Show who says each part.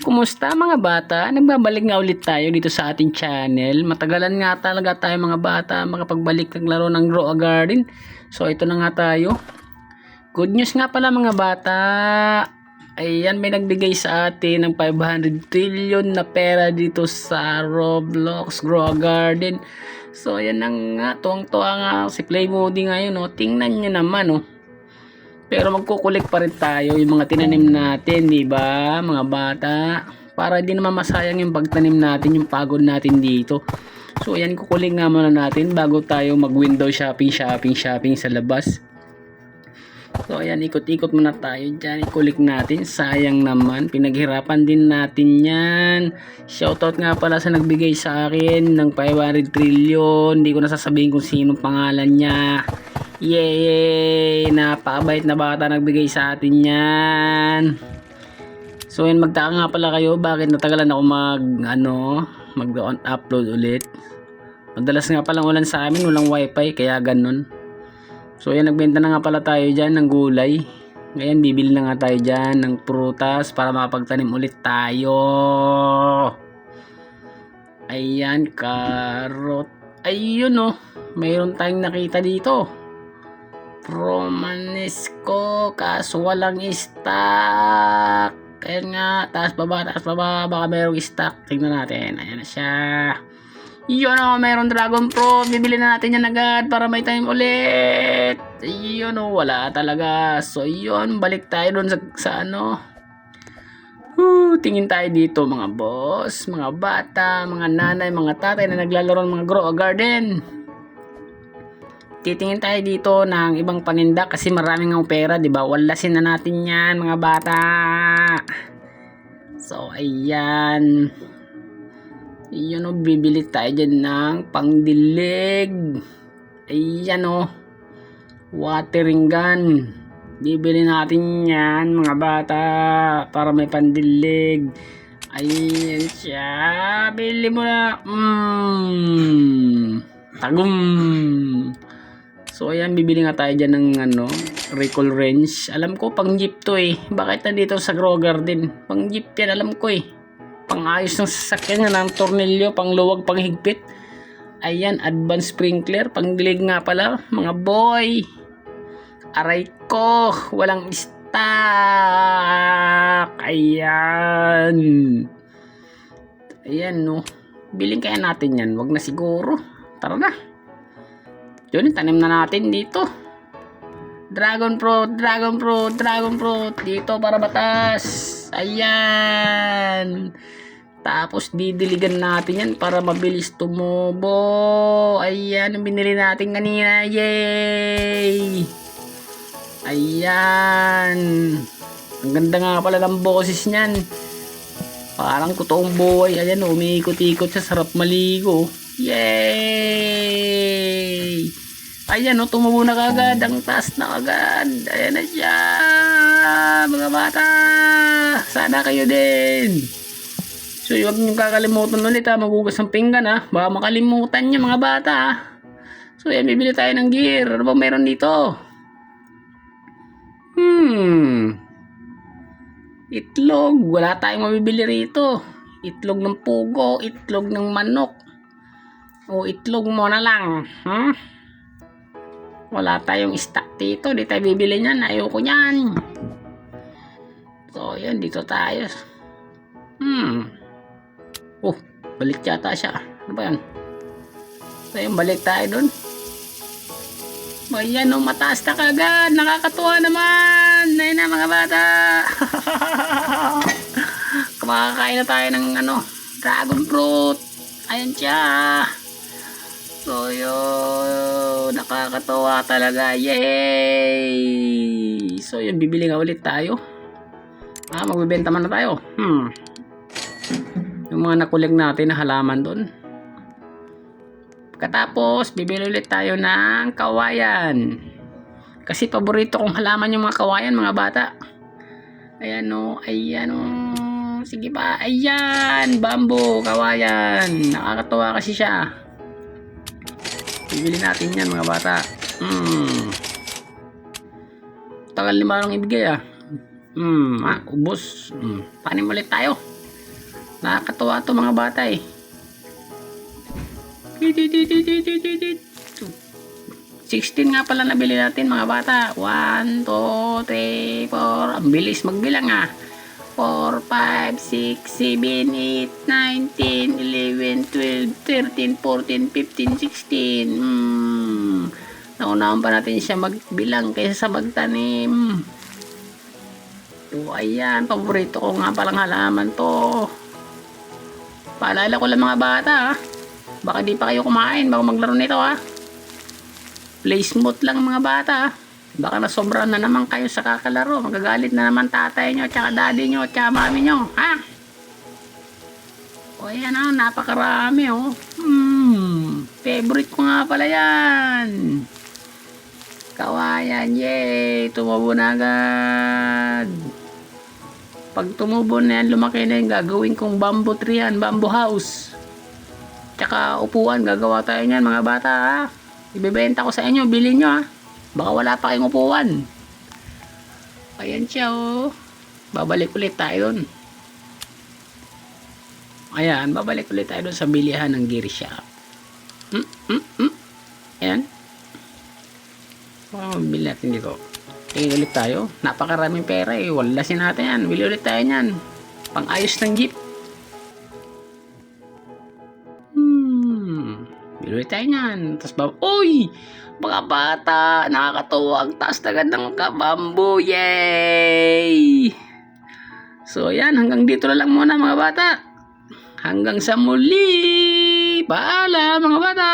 Speaker 1: Kumusta mga bata? Nagbabalik nga ulit tayo dito sa ating channel. Matagalan nga talaga tayo mga bata makapagbalik naglaro ng Grow a Garden. So ito na nga tayo. Good news nga pala mga bata. Ayan, may nagbigay sa atin ng 500 trillion na pera dito sa Roblox Grow a Garden. So ayan na nga, tuwang-tuwa nga si Play Moody ngayon. Oh. Tingnan nyo naman. Oh. Pero magkukulik pa rin tayo yung mga tinanim natin, di ba, mga bata? Para di naman masayang yung pagtanim natin, yung pagod natin dito. So, ayan, kukulik nga muna natin bago tayo mag-window shopping sa labas. So, ayan, ikot-ikot muna tayo dyan. Ikulik natin. Sayang naman. Pinaghirapan din natin yan. Shoutout nga pala sa nagbigay sa akin ng 500 trillion. Hindi ko nasasabihin kung sinong pangalan niya. Yay! Napakabait na bata nagbigay sa atin yan. So yun, magtaka nga pala kayo bakit natagalan ako mag-upload ulit. Madalas nga palang ulan sa amin, walang wifi, kaya ganun. So yan, nagbenta na nga pala tayo dyan ng gulay. Ngayon, bibili na nga tayo dyan ng prutas para makapagtanim ulit tayo. Ayan, carrot. Ayun oh, mayroon tayong nakita dito. Romanesco, kaso walang stock. Ayan nga, taas baba, baka mayroong stock. Tingnan natin, ayan na siya. Yun o, mayroong dragon fruit. Bibili na natin yan agad para may time ulit. Yun o, wala talaga. So yun, balik tayo dun sa ano. Tingin tayo dito mga boss, mga bata, mga nanay, mga tatay na naglalaro ng mga Grow a Garden. Titingin tayo dito ng ibang paninda kasi maraming ng pera, di ba? Walasin na natin yan, mga bata. So, ayan. Yun o, bibili tayo dyan ng pangdilig. Ayan o. Watering gun. Bibili natin yan, mga bata, para may pandilig. Ayan siya. Bili mo na. Tagum. So ayan, bibili nga tayo dyan ng recall wrench. Alam ko pang jeep to eh. Bakit nandito sa Grow Garden? Pang jeep yan, alam ko eh. Pang ayos ng sasakyan nga ng tornilyo, pang luwag, pang higpit. Ayan, advanced sprinkler. Pang dilig nga pala, mga boy. Aray ko, walang stock. Ayan. Ayan no. Biling kaya natin yan. Wag na siguro. Tara na. Yun, tanim na natin dito. Dragon fruit. Dito para batas. Ayan. Tapos didiligan natin yan para mabilis tumubo. Ayan, yung binili natin kanina. Yay! Ayan. Ang ganda nga pala ng boses niyan. Parang totoong buhay. Ayan, umiikot-ikot sa sarap maligo. Yay! Ayan o, tumubo na kagad. Ang taas na kagad. Ayan na siya, mga bata. Sana kayo din. So huwag nyo kakalimutan ulit ha, magugas ng pinggan ha. Baka makalimutan nyo mga bata ha. So yan, bibili tayo ng gear. Ano ba meron dito? Itlog. Wala tayong mabibili rito. Itlog ng pugo, itlog ng manok. O itlog mo na lang. Wala tayong stock dito. Di tayo bibili niyan. Ayoko niyan. So, yan. Dito tayo. Oh, balik yata siya. Ano ba yan? So, yan. Balik tayo dun. Ayan o. Mataas na kagad. Nakakatuwa naman. Ayun na mga bata. Makakain na tayo ng dragon fruit. Ayan siya. So yun, nakakatawa talaga. Yay! So yun, bibili nga ulit tayo. Magbibenta man na tayo. Yung mga nakulig natin na halaman doon. Pagkatapos, bibili ulit tayo ng kawayan. Kasi paborito kong halaman yung mga kawayan, mga bata. Ayan o, sige pa, ayan, bamboo, kawayan. Nakakatawa kasi siya. Bibili natin yan mga bata. Tagal ni Manong ibigay ah. Ubos. Tanim ulit tayo. Nakakatuwa to mga bata eh. 16 nga pala nabili natin mga bata. 1, 2, 3, 4. Ang bilis magbilang ah. 4, 5, 6, 7, 8, 9, 10, 11, 12, 13, 14, 15, 16. Naunahan pa natin siya magbilang kaysa sa magtanim. So, ayan. Paborito ko nga palang halaman to. Paalala ko lang mga bata ha. Baka di pa kayo kumain bago maglaro nito ha. Play smooth lang mga bata ha. Baka nasobra na naman kayo sa kakalaro. Magagalit na naman tatay nyo, tsaka daddy nyo, tsaka mami nyo. Ha? O yan ha, napakarami oh. Favorite ko nga pala yan. Kawayan, yay! Tumubo na agad. Pag tumubo na yan, lumaki na yan, gagawin kong bamboo tree yan, bamboo house. Tsaka upuan, gagawa tayo niyan mga bata ha. Ibebenta ko sa inyo, bilhin nyo ha. Baka wala pa kayong upuan. Ayan siya oh. Babalik ulit tayo dun. Ayan, babalik ulit tayo dun sa bilihan ng gear shop. Ayan. Baka mabili natin dito. Tingin ulit tayo. Napakaraming pera eh. Walasin natin yan. Bili ulit tayo yan. Pang ayos ng jeep. Bili ulit tayo yan. Tapos uy! Mga bata, nakakatuwa ang taas na gandang kabambo. Yay! So yan, hanggang dito na lang muna mga bata. Hanggang sa muli. Paalam mga bata.